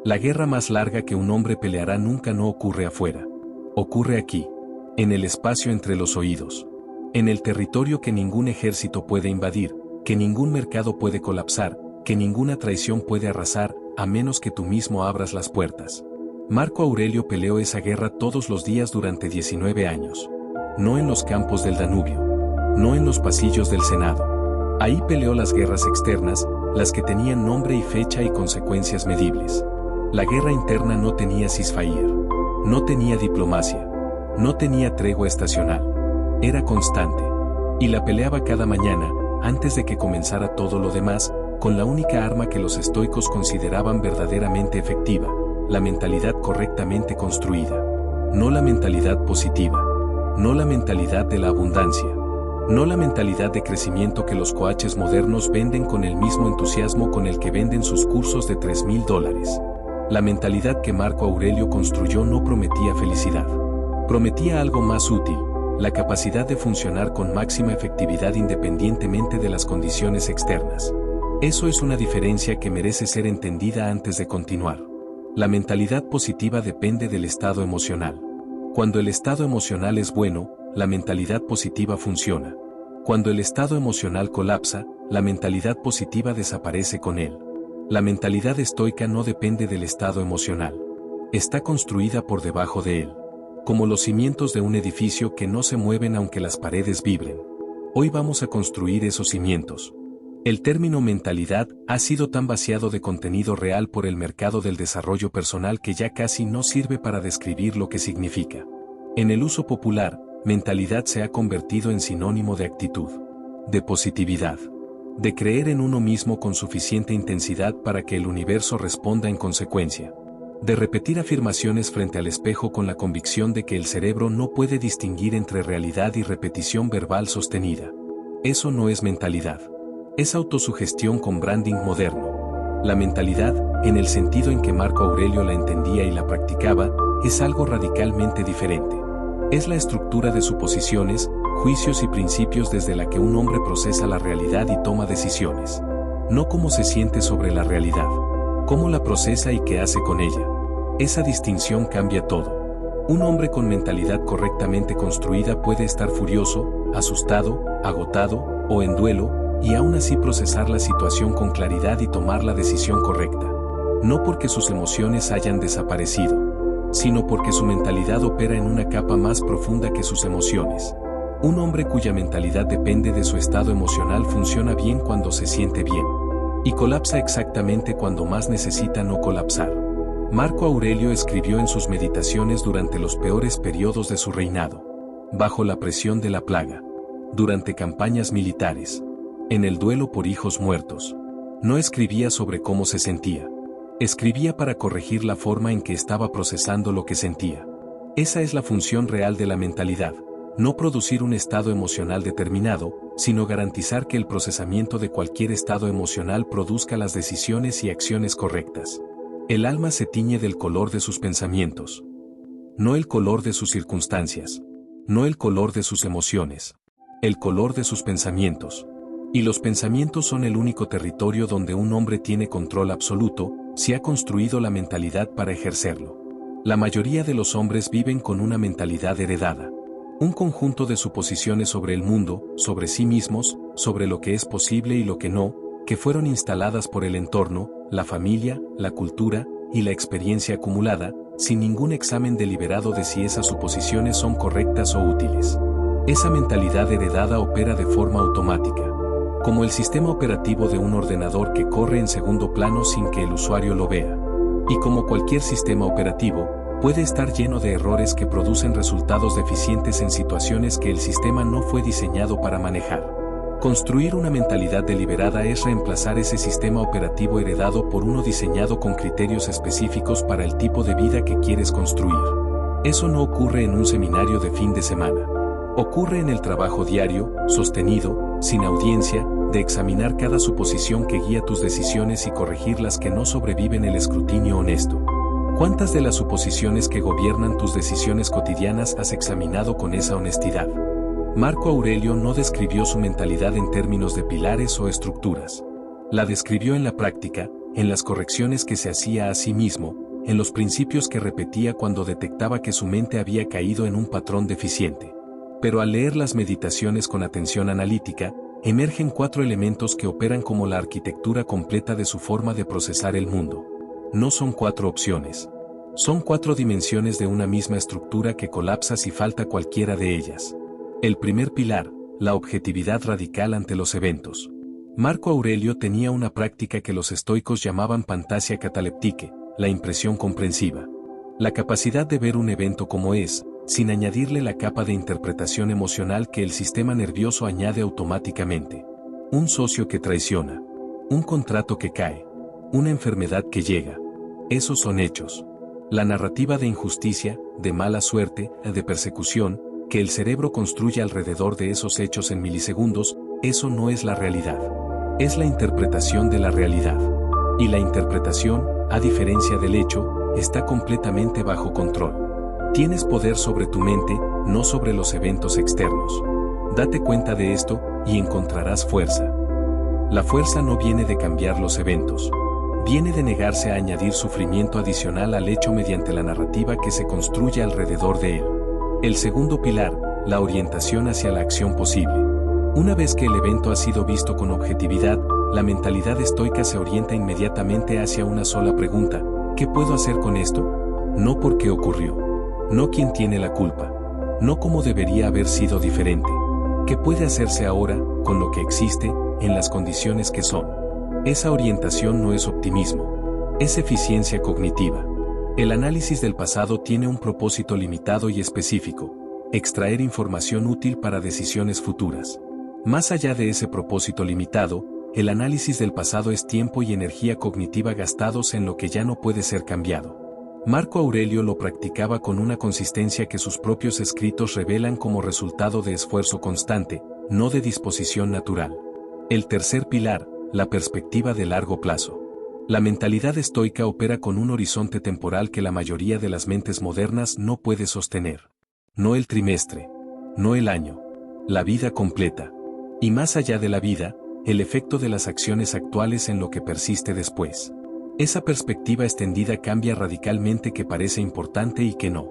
La guerra más larga que un hombre peleará nunca no ocurre afuera. Ocurre aquí, en el espacio entre los oídos. En el territorio que ningún ejército puede invadir, que ningún mercado puede colapsar, que ninguna traición puede arrasar, a menos que tú mismo abras las puertas. Marco Aurelio peleó esa guerra todos los días durante 19 años. No en los campos del Danubio. No en los pasillos del Senado. Ahí peleó las guerras externas, las que tenían nombre y fecha y consecuencias medibles. La guerra interna no tenía ceasefire. No tenía diplomacia. No tenía tregua estacional. Era constante. Y la peleaba cada mañana, antes de que comenzara todo lo demás, con la única arma que los estoicos consideraban verdaderamente efectiva, la mentalidad correctamente construida. No la mentalidad positiva. No la mentalidad de la abundancia. No la mentalidad de crecimiento que los coaches modernos venden con el mismo entusiasmo con el que venden sus cursos de $3,000. La mentalidad que Marco Aurelio construyó no prometía felicidad. Prometía algo más útil, la capacidad de funcionar con máxima efectividad independientemente de las condiciones externas. Eso es una diferencia que merece ser entendida antes de continuar. La mentalidad positiva depende del estado emocional. Cuando el estado emocional es bueno, la mentalidad positiva funciona. Cuando el estado emocional colapsa, la mentalidad positiva desaparece con él. La mentalidad estoica no depende del estado emocional. Está construida por debajo de él. Como los cimientos de un edificio que no se mueven aunque las paredes vibren. Hoy vamos a construir esos cimientos. El término mentalidad ha sido tan vaciado de contenido real por el mercado del desarrollo personal que ya casi no sirve para describir lo que significa. En el uso popular, mentalidad se ha convertido en sinónimo de actitud, de positividad, de creer en uno mismo con suficiente intensidad para que el universo responda en consecuencia, de repetir afirmaciones frente al espejo con la convicción de que el cerebro no puede distinguir entre realidad y repetición verbal sostenida. Eso no es mentalidad. Es autosugestión con branding moderno. La mentalidad, en el sentido en que Marco Aurelio la entendía y la practicaba, es algo radicalmente diferente. Es la estructura de suposiciones, juicios y principios desde la que un hombre procesa la realidad y toma decisiones. No cómo se siente sobre la realidad, cómo la procesa y qué hace con ella. Esa distinción cambia todo. Un hombre con mentalidad correctamente construida puede estar furioso, asustado, agotado o en duelo, y aún así procesar la situación con claridad y tomar la decisión correcta. No porque sus emociones hayan desaparecido, sino porque su mentalidad opera en una capa más profunda que sus emociones. Un hombre cuya mentalidad depende de su estado emocional funciona bien cuando se siente bien, y colapsa exactamente cuando más necesita no colapsar. Marco Aurelio escribió en sus meditaciones durante los peores periodos de su reinado, bajo la presión de la plaga, durante campañas militares, en el duelo por hijos muertos. No escribía sobre cómo se sentía. Escribía para corregir la forma en que estaba procesando lo que sentía. Esa es la función real de la mentalidad, no producir un estado emocional determinado, sino garantizar que el procesamiento de cualquier estado emocional produzca las decisiones y acciones correctas. El alma se tiñe del color de sus pensamientos. No el color de sus circunstancias. No el color de sus emociones. El color de sus pensamientos. Y los pensamientos son el único territorio donde un hombre tiene control absoluto, si ha construido la mentalidad para ejercerlo. La mayoría de los hombres viven con una mentalidad heredada. Un conjunto de suposiciones sobre el mundo, sobre sí mismos, sobre lo que es posible y lo que no, que fueron instaladas por el entorno, la familia, la cultura y la experiencia acumulada, sin ningún examen deliberado de si esas suposiciones son correctas o útiles. Esa mentalidad heredada opera de forma automática, como el sistema operativo de un ordenador que corre en segundo plano sin que el usuario lo vea. Y como cualquier sistema operativo, puede estar lleno de errores que producen resultados deficientes en situaciones que el sistema no fue diseñado para manejar. Construir una mentalidad deliberada es reemplazar ese sistema operativo heredado por uno diseñado con criterios específicos para el tipo de vida que quieres construir. Eso no ocurre en un seminario de fin de semana. Ocurre en el trabajo diario, sostenido, sin audiencia, de examinar cada suposición que guía tus decisiones y corregir las que no sobreviven el escrutinio honesto. ¿Cuántas de las suposiciones que gobiernan tus decisiones cotidianas has examinado con esa honestidad? Marco Aurelio no describió su mentalidad en términos de pilares o estructuras. La describió en la práctica, en las correcciones que se hacía a sí mismo, en los principios que repetía cuando detectaba que su mente había caído en un patrón deficiente. Pero al leer las meditaciones con atención analítica, emergen 4 elementos que operan como la arquitectura completa de su forma de procesar el mundo. No son 4 opciones. Son 4 dimensiones de una misma estructura que colapsa si falta cualquiera de ellas. El primer pilar, la objetividad radical ante los eventos. Marco Aurelio tenía una práctica que los estoicos llamaban pantasia cataleptique, la impresión comprensiva. La capacidad de ver un evento como es, sin añadirle la capa de interpretación emocional que el sistema nervioso añade automáticamente. Un socio que traiciona. Un contrato que cae. Una enfermedad que llega. Esos son hechos. La narrativa de injusticia, de mala suerte, de persecución, que el cerebro construye alrededor de esos hechos en milisegundos, eso no es la realidad. Es la interpretación de la realidad. Y la interpretación, a diferencia del hecho, está completamente bajo control. Tienes poder sobre tu mente, no sobre los eventos externos. Date cuenta de esto, y encontrarás fuerza. La fuerza no viene de cambiar los eventos. Viene de negarse a añadir sufrimiento adicional al hecho mediante la narrativa que se construye alrededor de él. El segundo pilar, la orientación hacia la acción posible. Una vez que el evento ha sido visto con objetividad, la mentalidad estoica se orienta inmediatamente hacia una sola pregunta: ¿qué puedo hacer con esto? No por qué ocurrió. No quién tiene la culpa. No cómo debería haber sido diferente. ¿Qué puede hacerse ahora, con lo que existe, en las condiciones que son? Esa orientación no es optimismo. Es eficiencia cognitiva. El análisis del pasado tiene un propósito limitado y específico: extraer información útil para decisiones futuras. Más allá de ese propósito limitado, el análisis del pasado es tiempo y energía cognitiva gastados en lo que ya no puede ser cambiado. Marco Aurelio lo practicaba con una consistencia que sus propios escritos revelan como resultado de esfuerzo constante, no de disposición natural. El tercer pilar, la perspectiva de largo plazo. La mentalidad estoica opera con un horizonte temporal que la mayoría de las mentes modernas no puede sostener. No el trimestre, no el año, la vida completa. Y más allá de la vida, el efecto de las acciones actuales en lo que persiste después. Esa perspectiva extendida cambia radicalmente qué parece importante y qué no.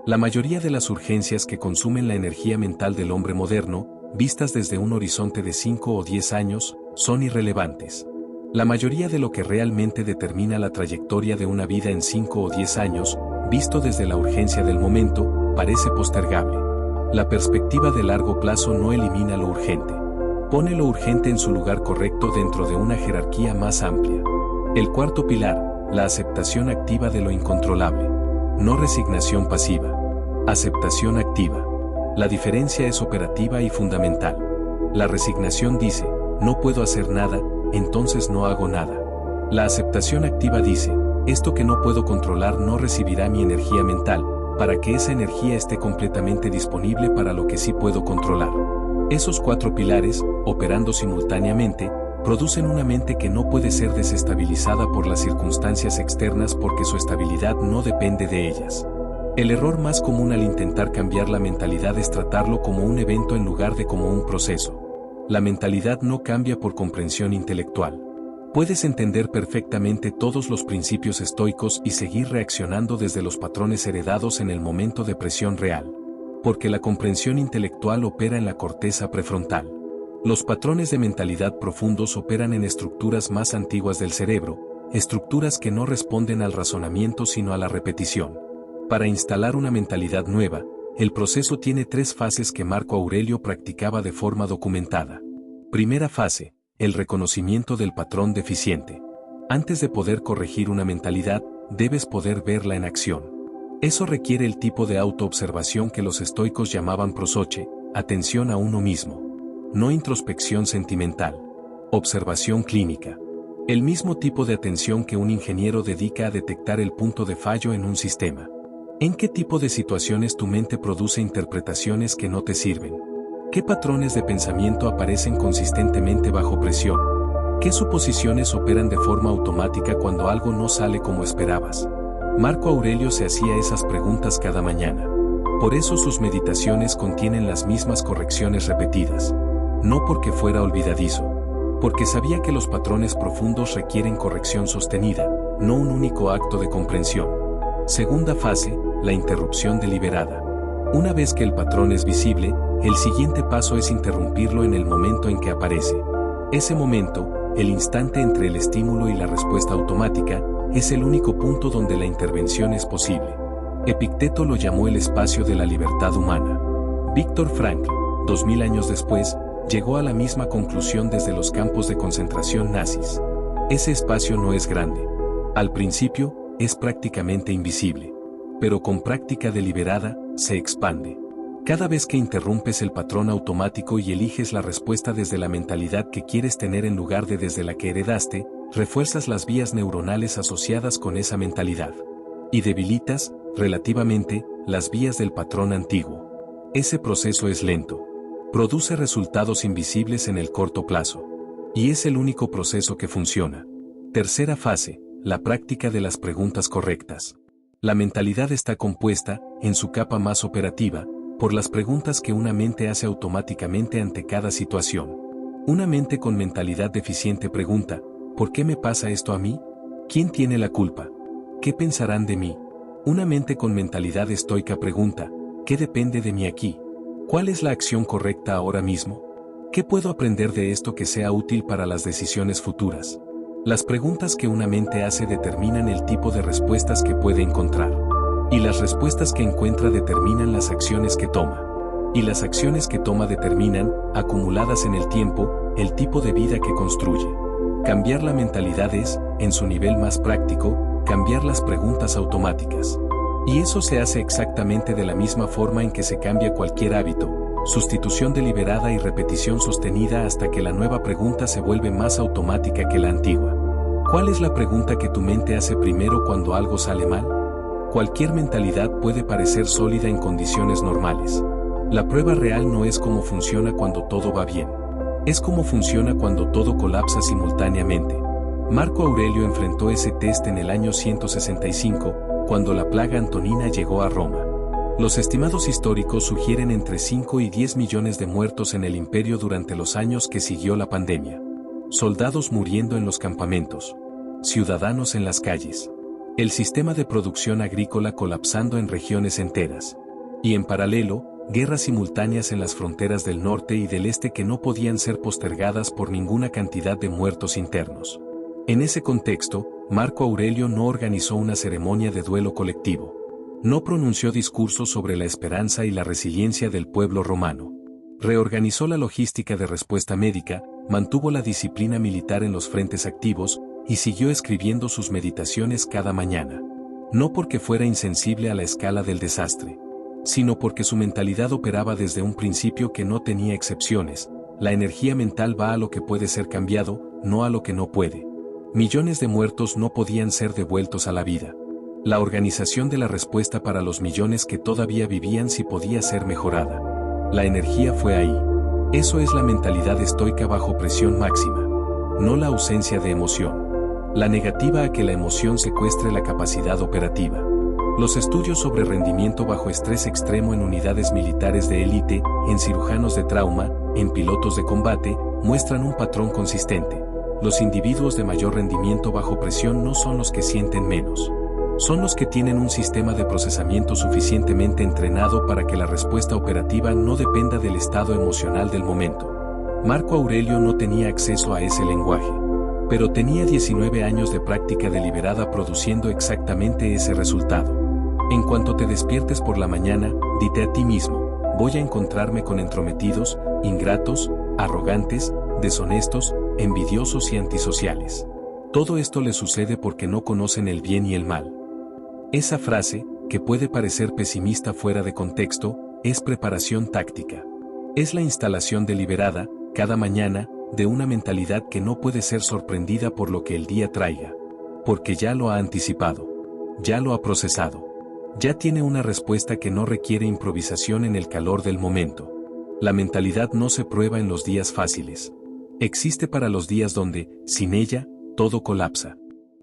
La mayoría de las urgencias que consumen la energía mental del hombre moderno, vistas desde un horizonte de 5 o 10 años, son irrelevantes. La mayoría de lo que realmente determina la trayectoria de una vida en 5 o 10 años, visto desde la urgencia del momento, parece postergable. La perspectiva de largo plazo no elimina lo urgente. Pone lo urgente en su lugar correcto dentro de una jerarquía más amplia. El cuarto pilar, la aceptación activa de lo incontrolable. No resignación pasiva. Aceptación activa. La diferencia es operativa y fundamental. La resignación dice: no puedo hacer nada, entonces no hago nada. La aceptación activa dice: esto que no puedo controlar no recibirá mi energía mental, para que esa energía esté completamente disponible para lo que sí puedo controlar. Esos 4 pilares, operando simultáneamente, producen una mente que no puede ser desestabilizada por las circunstancias externas porque su estabilidad no depende de ellas. El error más común al intentar cambiar la mentalidad es tratarlo como un evento en lugar de como un proceso. La mentalidad no cambia por comprensión intelectual. Puedes entender perfectamente todos los principios estoicos y seguir reaccionando desde los patrones heredados en el momento de presión real. Porque la comprensión intelectual opera en la corteza prefrontal. Los patrones de mentalidad profundos operan en estructuras más antiguas del cerebro, estructuras que no responden al razonamiento sino a la repetición. Para instalar una mentalidad nueva, el proceso tiene 3 fases que Marco Aurelio practicaba de forma documentada. Primera fase, el reconocimiento del patrón deficiente. Antes de poder corregir una mentalidad, debes poder verla en acción. Eso requiere el tipo de autoobservación que los estoicos llamaban prosoche, atención a uno mismo. No introspección sentimental. Observación clínica. El mismo tipo de atención que un ingeniero dedica a detectar el punto de fallo en un sistema. ¿En qué tipo de situaciones tu mente produce interpretaciones que no te sirven? ¿Qué patrones de pensamiento aparecen consistentemente bajo presión? ¿Qué suposiciones operan de forma automática cuando algo no sale como esperabas? Marco Aurelio se hacía esas preguntas cada mañana. Por eso sus meditaciones contienen las mismas correcciones repetidas. No porque fuera olvidadizo. Porque sabía que los patrones profundos requieren corrección sostenida, no un único acto de comprensión. Segunda fase, la interrupción deliberada. Una vez que el patrón es visible, el siguiente paso es interrumpirlo en el momento en que aparece. Ese momento, el instante entre el estímulo y la respuesta automática, es el único punto donde la intervención es posible. Epicteto lo llamó el espacio de la libertad humana. Viktor Frankl, 2000 años después, llegó a la misma conclusión desde los campos de concentración nazis. Ese espacio no es grande. Al principio, es prácticamente invisible. Pero con práctica deliberada, se expande. Cada vez que interrumpes el patrón automático y eliges la respuesta desde la mentalidad que quieres tener en lugar de desde la que heredaste, refuerzas las vías neuronales asociadas con esa mentalidad. Y debilitas, relativamente, las vías del patrón antiguo. Ese proceso es lento. Produce resultados invisibles en el corto plazo. Y es el único proceso que funciona. Tercera fase, la práctica de las preguntas correctas. La mentalidad está compuesta, en su capa más operativa, por las preguntas que una mente hace automáticamente ante cada situación. Una mente con mentalidad deficiente pregunta, ¿por qué me pasa esto a mí? ¿Quién tiene la culpa? ¿Qué pensarán de mí? Una mente con mentalidad estoica pregunta, ¿qué depende de mí aquí? ¿Cuál es la acción correcta ahora mismo? ¿Qué puedo aprender de esto que sea útil para las decisiones futuras? Las preguntas que una mente hace determinan el tipo de respuestas que puede encontrar. Y las respuestas que encuentra determinan las acciones que toma. Y las acciones que toma determinan, acumuladas en el tiempo, el tipo de vida que construye. Cambiar la mentalidad es, en su nivel más práctico, cambiar las preguntas automáticas. Y eso se hace exactamente de la misma forma en que se cambia cualquier hábito, sustitución deliberada y repetición sostenida hasta que la nueva pregunta se vuelve más automática que la antigua. ¿Cuál es la pregunta que tu mente hace primero cuando algo sale mal? Cualquier mentalidad puede parecer sólida en condiciones normales. La prueba real no es cómo funciona cuando todo va bien. Es cómo funciona cuando todo colapsa simultáneamente. Marco Aurelio enfrentó ese test en el año 165, cuando la plaga antonina llegó a Roma. Los estimados históricos sugieren entre 5 y 10 millones de muertos en el imperio durante los años que siguió la pandemia. Soldados muriendo en los campamentos. Ciudadanos en las calles. El sistema de producción agrícola colapsando en regiones enteras. Y en paralelo, guerras simultáneas en las fronteras del norte y del este que no podían ser postergadas por ninguna cantidad de muertos internos. En ese contexto, Marco Aurelio no organizó una ceremonia de duelo colectivo. No pronunció discursos sobre la esperanza y la resiliencia del pueblo romano. Reorganizó la logística de respuesta médica, mantuvo la disciplina militar en los frentes activos, y siguió escribiendo sus meditaciones cada mañana. No porque fuera insensible a la escala del desastre, sino porque su mentalidad operaba desde un principio que no tenía excepciones. La energía mental va a lo que puede ser cambiado, no a lo que no puede. Millones de muertos no podían ser devueltos a la vida. La organización de la respuesta para los millones que todavía vivían sí podía ser mejorada. La energía fue ahí. Eso es la mentalidad estoica bajo presión máxima. No la ausencia de emoción. La negativa a que la emoción secuestre la capacidad operativa. Los estudios sobre rendimiento bajo estrés extremo en unidades militares de élite, en cirujanos de trauma, en pilotos de combate, muestran un patrón consistente. Los individuos de mayor rendimiento bajo presión no son los que sienten menos. Son los que tienen un sistema de procesamiento suficientemente entrenado para que la respuesta operativa no dependa del estado emocional del momento. Marco Aurelio no tenía acceso a ese lenguaje. Pero tenía 19 años de práctica deliberada produciendo exactamente ese resultado. En cuanto te despiertes por la mañana, dite a ti mismo, voy a encontrarme con entrometidos, ingratos, arrogantes, deshonestos, envidiosos y antisociales. Todo esto les sucede porque no conocen el bien y el mal. Esa frase, que puede parecer pesimista fuera de contexto, es preparación táctica. Es la instalación deliberada, cada mañana, de una mentalidad que no puede ser sorprendida por lo que el día traiga. Porque ya lo ha anticipado. Ya lo ha procesado. Ya tiene una respuesta que no requiere improvisación en el calor del momento. La mentalidad no se prueba en los días fáciles. Existe para los días donde, sin ella, todo colapsa.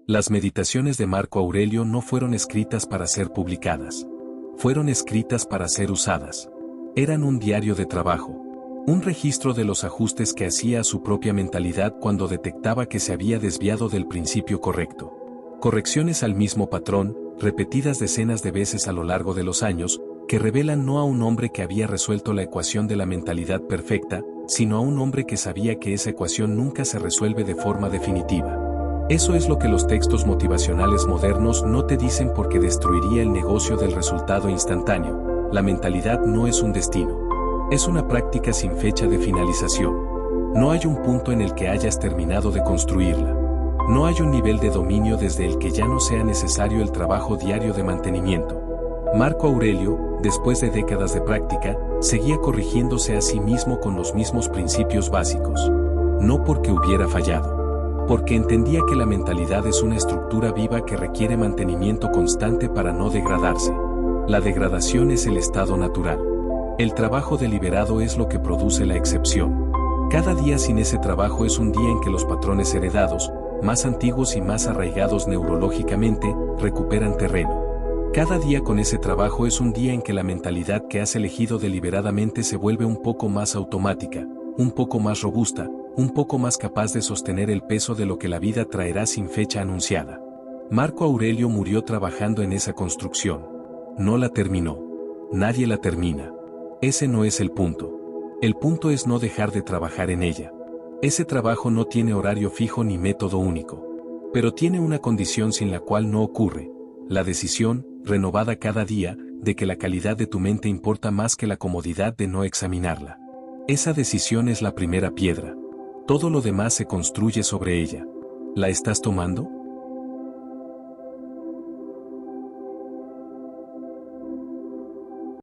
Las meditaciones de Marco Aurelio no fueron escritas para ser publicadas. Fueron escritas para ser usadas. Eran un diario de trabajo. Un registro de los ajustes que hacía a su propia mentalidad cuando detectaba que se había desviado del principio correcto. Correcciones al mismo patrón, repetidas decenas de veces a lo largo de los años, que revelan no a un hombre que había resuelto la ecuación de la mentalidad perfecta, sino a un hombre que sabía que esa ecuación nunca se resuelve de forma definitiva. Eso es lo que los textos motivacionales modernos no te dicen porque destruiría el negocio del resultado instantáneo. La mentalidad no es un destino. Es una práctica sin fecha de finalización. No hay un punto en el que hayas terminado de construirla. No hay un nivel de dominio desde el que ya no sea necesario el trabajo diario de mantenimiento. Marco Aurelio, después de décadas de práctica, seguía corrigiéndose a sí mismo con los mismos principios básicos. No porque hubiera fallado. Porque entendía que la mentalidad es una estructura viva que requiere mantenimiento constante para no degradarse. La degradación es el estado natural. El trabajo deliberado es lo que produce la excepción. Cada día sin ese trabajo es un día en que los patrones heredados, más antiguos y más arraigados neurológicamente, recuperan terreno. Cada día con ese trabajo es un día en que la mentalidad que has elegido deliberadamente se vuelve un poco más automática, un poco más robusta, un poco más capaz de sostener el peso de lo que la vida traerá sin fecha anunciada. Marco Aurelio murió trabajando en esa construcción. No la terminó. Nadie la termina. Ese no es el punto. El punto es no dejar de trabajar en ella. Ese trabajo no tiene horario fijo ni método único. Pero tiene una condición sin la cual no ocurre: la decisión, renovada cada día, de que la calidad de tu mente importa más que la comodidad de no examinarla. Esa decisión es la primera piedra. Todo lo demás se construye sobre ella. ¿La estás tomando?